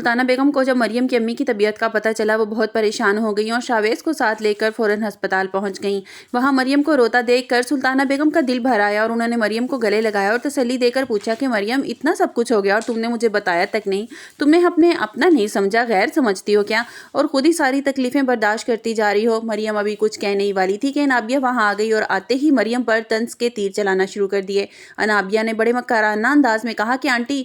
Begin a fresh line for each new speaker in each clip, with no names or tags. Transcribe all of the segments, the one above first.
सुल्ताना बेगम को जब मरियम की अम्मी की तबीयत का पता चला वो बहुत परेशान हो गई और शावेज़ को साथ लेकर फ़ौरन अस्पताल पहुंच गईं। वहां मरियम को रोता देखकर सुल्ताना बेगम का दिल भर आया और उन्होंने मरियम को गले लगाया और तसल्ली देकर पूछा कि मरियम, इतना सब कुछ हो गया और तुमने मुझे बताया तक नहीं? तुमने अपने अपना नहीं समझा, गैर समझती हो क्या? और खुद ही सारी तकलीफें बर्दाश्त करती जा रही हो। मरियम अभी कुछ कहने ही वाली थी कि अनाबिया वहाँ आ गई और आते ही मरियम पर तंज के तीर चलाना शुरू कर दिए। अनाबिया ने बड़े मकराना अंदाज में कहा कि आंटी,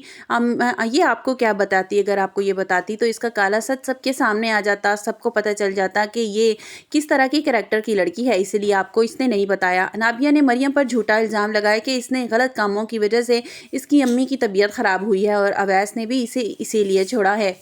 ये आपको क्या बताती? अगर आपको ये बताती तो इसका काला सच सबके सामने आ जाता, सबको पता चल जाता कि ये किस तरह की कैरेक्टर की लड़की है, इसलिए आपको इसने नहीं बताया। अनाबिया ने मरियम पर झूठा इल्ज़ाम लगाया कि इसने गलत कामों की वजह से इसकी अम्मी की तबीयत ख़राब हुई है और अवैस ने भी इसे इसीलिए छोड़ा है।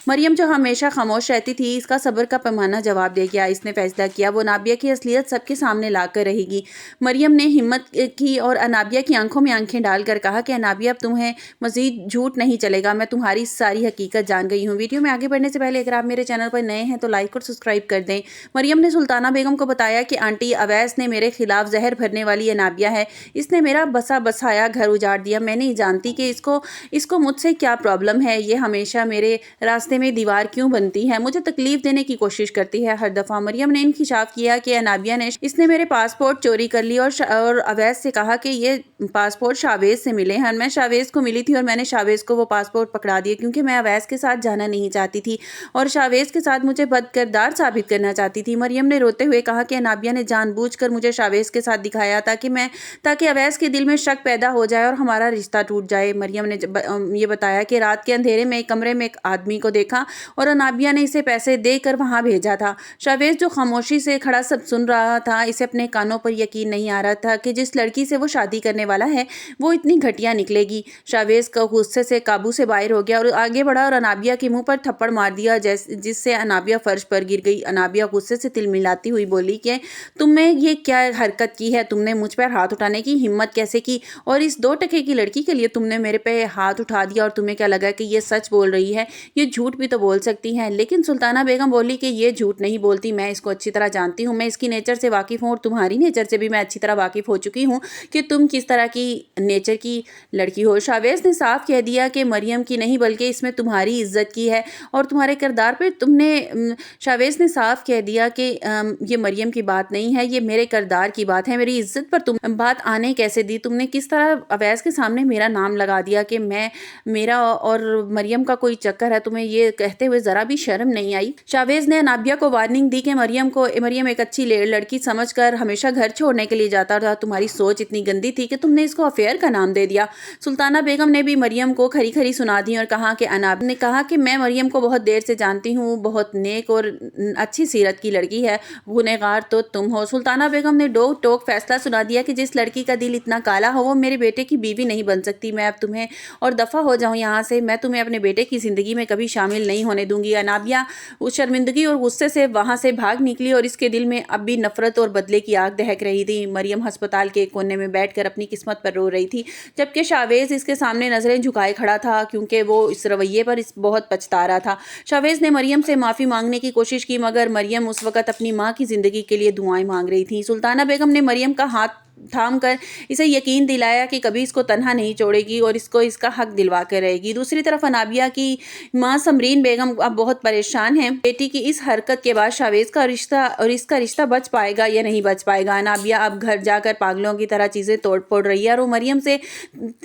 मरियम जो हमेशा खामोश रहती थी, इसका सब्र का पैमाना जवाब दे गया। इसने फैसला किया वो अनाबिया की असलियत सबके सामने लाकर रहेगी। मरियम ने हिम्मत की और अनाबिया की आंखों में आंखें डालकर कहा कि अनाबिया, अब तुम्हें मजीद झूठ नहीं चलेगा, मैं तुम्हारी सारी हकीकत जान गई हूँ। वीडियो में आगे बढ़ने से पहले अगर आप मेरे चैनल पर नए हैं तो लाइक और सब्सक्राइब कर दें। मरियम ने सुल्ताना बेगम को बताया कि आंटी, अवैस ने मेरे खिलाफ जहर भरने वाली अनाबिया है, इसने मेरा बसा बसाया घर उजाड़ दिया। मैं नहीं जानती कि इसको मुझसे क्या प्रॉब्लम है, ये हमेशा मेरे रास्ते में दीवार क्यों बनती है, मुझे तकलीफ देने की कोशिश करती है हर दफा। मरियम ने इंकिशाफ किया कि अनाबिया ने इसने मेरे पासपोर्ट चोरी कर ली और अवैस से कहा कि ये पासपोर्ट शावेज से मिले हैं। मैं शावेज को मिली थी और मैंने शावेज को वो पासपोर्ट पकड़ा दिए क्योंकि मैं अवैस के साथ जाना नहीं चाहती थी और शावेज के साथ मुझे बदकिरदार साबित करना चाहती थी। मरियम ने रोते हुए कहा कि अनाबिया ने जानबूझकर मुझे शावेज के साथ दिखाया ताकि अवैस के दिल में शक पैदा हो जाए और हमारा रिश्ता टूट जाए। मरियम ने ये बताया कि रात के अंधेरे में एक कमरे में एक आदमी को देखा और अनाबिया ने इसे पैसे देकर वहां भेजा था। शावेज जो खामोशी से खड़ा सब सुन रहा था, इसे अपने कानों पर यकीन नहीं आ रहा था कि जिस लड़की से वो शादी करने वाला है वो इतनी घटिया निकलेगी। शावेज का गुस्से से काबू से बाहर हो गया और आगे बढ़ा और अनाबिया के मुंह पर थप्पड़ मार दिया जिससे अनाबिया फर्श पर गिर गई। अनाबिया गुस्से से तिलमिलाती हुई बोली कि तुमने ये क्या हरकत की है, तुमने मुझ पर हाथ उठाने की हिम्मत कैसे की और इस 2 टके की लड़की के लिए तुमने मेरे पे हाथ उठा दिया और तुम्हें क्या लगा कि ये सच बोल रही है, ये झूठ भी तो बोल सकती हैं। लेकिन सुल्ताना बेगम बोली कि ये झूठ नहीं बोलती, मैं इसको अच्छी तरह जानती हूँ, मैं इसकी नेचर से वाकिफ़ हूँ और तुम्हारी नेचर से भी मैं अच्छी तरह वाकिफ़ हो चुकी हूँ कि तुम किस तरह की नेचर की लड़की हो। शावेज ने साफ कह दिया कि मरियम की नहीं बल्कि इसमें तुम्हारी इज्जत की है और तुम्हारे किरदार पर तुमने शावेज ने साफ कह दिया कि ये मरियम की बात नहीं है, ये मेरे किरदार की बात है, मेरी इज्जत पर तुम बात आने कैसे दी? तुमने किस तरह अवैस के सामने मेरा नाम लगा दिया कि मेरा और मरियम का कोई चक्कर है? तुम्हें ये कहते हुए जरा भी शर्म नहीं आई? शावेज ने अनाबिया को वार्निंग दी कि मरियम एक अच्छी लड़की समझकर हमेशा घर छोड़ने के लिए जाता था, तुम्हारी सोच इतनी गंदी थी कि तुमने इसको अफेयर का नाम दे दिया। सुल्ताना बेगम ने भी मरियम को खरी खरी सुना दी और कहा कि अनाबिया ने कहा कि मैं मरियम को बहुत देर से जानती हूँ, बहुत नेक और अच्छी सीरत की लड़की है, गुनहगार तो तुम हो। सुल्ताना बेगम ने डोक टोक फैसला सुना दिया कि जिस लड़की का दिल इतना काला हो वो मेरे बेटे की बीवी नहीं बन सकती। मैं अब तुम्हें और दफ़ा हो जाऊँ यहाँ से, मैं तुम्हें अपने बेटे की ज़िंदगी में कभी शामिल नहीं होने दूंगी। अनाबिया उस शर्मिंदगी और गुस्से से वहां से भाग निकली और इसके दिल में अब भी नफरत और बदले की आग दहक रही थी। मरियम अस्पताल के एक कोने में बैठकर अपनी किस्मत पर रो रही थी जबकि शावेज इसके सामने नजरें झुकाए खड़ा था क्योंकि वो इस रवैये पर बहुत पछता रहा था। शावेज ने मरियम से माफ़ी मांगने की कोशिश की मगर मरियम उस वक्त अपनी माँ की ज़िंदगी के लिए दुआएं मांग रही थी। सुल्ताना बेगम ने मरियम का हाथ थाम कर इसे यकीन दिलाया कि कभी इसको तन्हा नहीं छोड़ेगी और इसको इसका हक दिलवा कर रहेगी। दूसरी तरफ अनाबिया की मां समरीन बेगम अब बहुत परेशान है। बेटी की इस हरकत के बाद शावेज का रिश्ता और इसका रिश्ता बच पाएगा या नहीं बच पाएगा। अनाबिया अब घर जाकर पागलों की तरह चीज़ें तोड़ फोड़ रही है और वो मरियम से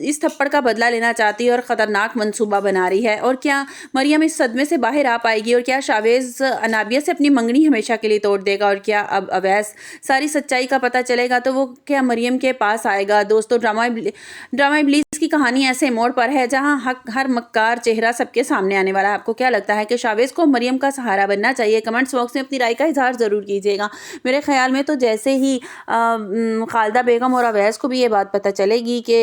इस थप्पड़ का बदला लेना चाहती है और ख़तरनाक मंसूबा बना रही है। और क्या मरियम इस सदमे से बाहर आ पाएगी और क्या शावेज अनाबिया से अपनी मंगनी हमेशा के लिए तोड़ देगा और क्या अब अवैस सारी सच्चाई का पता चलेगा तो वो क्या मरियम के पास आएगा? दोस्तों, ड्रामा इब्लीस की कहानी ऐसे मोड़ पर है जहां हर मक्कार चेहरा सबके सामने आने वाला है। आपको क्या लगता है कि शावेज को मरियम का सहारा बनना चाहिए? कमेंट्स बॉक्स में अपनी राय का इजहार जरूर कीजिएगा। मेरे ख्याल में तो जैसे ही खालिदा बेगम और अवैस को भी ये बात पता चलेगी कि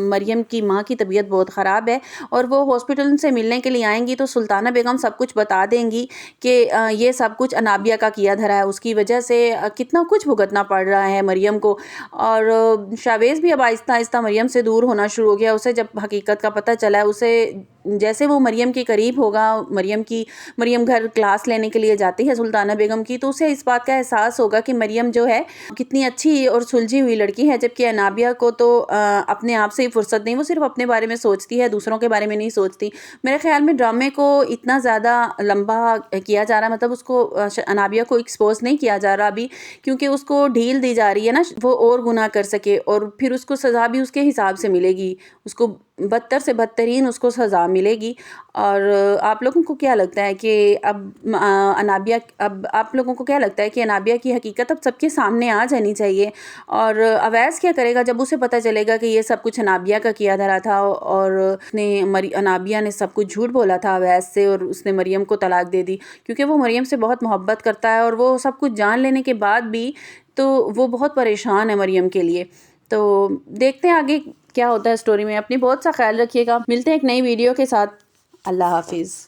मरियम की माँ की तबीयत बहुत ख़राब है और वो हॉस्पिटल से मिलने के लिए आएंगी तो सुल्ताना बेगम सब कुछ बता देंगी कि ये सब कुछ अनाबिया का किया धरा है, उसकी वजह से कितना कुछ भुगतना पड़ रहा है मरियम को। और शावेज भी अब आहिस्ता आहिस्ता मरियम से दूर होना शुरू हो गया। उसे जब हकीकत का पता चला है उसे جیسے وہ مریم کے قریب ہوگا، مریم گھر کلاس لینے کے لیے جاتی ہے سلطانہ بیگم کی، تو اسے اس بات کا احساس ہوگا کہ مریم جو ہے کتنی اچھی اور سلجھی ہوئی لڑکی ہے، جبکہ انابیہ کو تو اپنے آپ سے ہی فرصت نہیں، وہ صرف اپنے بارے میں سوچتی ہے، دوسروں کے بارے میں نہیں سوچتی۔ میرے خیال میں ڈرامے کو اتنا زیادہ لمبا کیا جا رہا، مطلب اس کو انابیہ کو ایکسپوز نہیں کیا جا رہا ابھی، کیونکہ اس کو ڈھیل دی جا رہی ہے نا، وہ اور گناہ کر سکے، اور پھر اس کو سزا بھی اس کے حساب سے ملے گی، اس کو بدتر سے بدترین اس کو سزا ملے گی۔ اور آپ لوگوں کو کیا لگتا ہے کہ اب آپ لوگوں کو کیا لگتا ہے کہ انابیہ کی حقیقت اب سب کے سامنے آ جانی چاہیے؟ اور اویس کیا کرے گا جب اسے پتہ چلے گا کہ یہ سب کچھ انابیہ کا کیا دھرا تھا، اور انابیہ نے سب کچھ جھوٹ بولا تھا اویس سے، اور اس نے مریم کو طلاق دے دی، کیونکہ وہ مریم سے بہت محبت کرتا ہے، اور وہ سب کچھ جان لینے کے بعد بھی تو وہ بہت پریشان ہے مریم کے لیے۔ تو دیکھتے ہیں آگے کیا ہوتا ہے اسٹوری میں۔ اپنی بہت سا خیال رکھیے گا، ملتے ہیں ایک نئی ویڈیو کے ساتھ۔ اللہ حافظ۔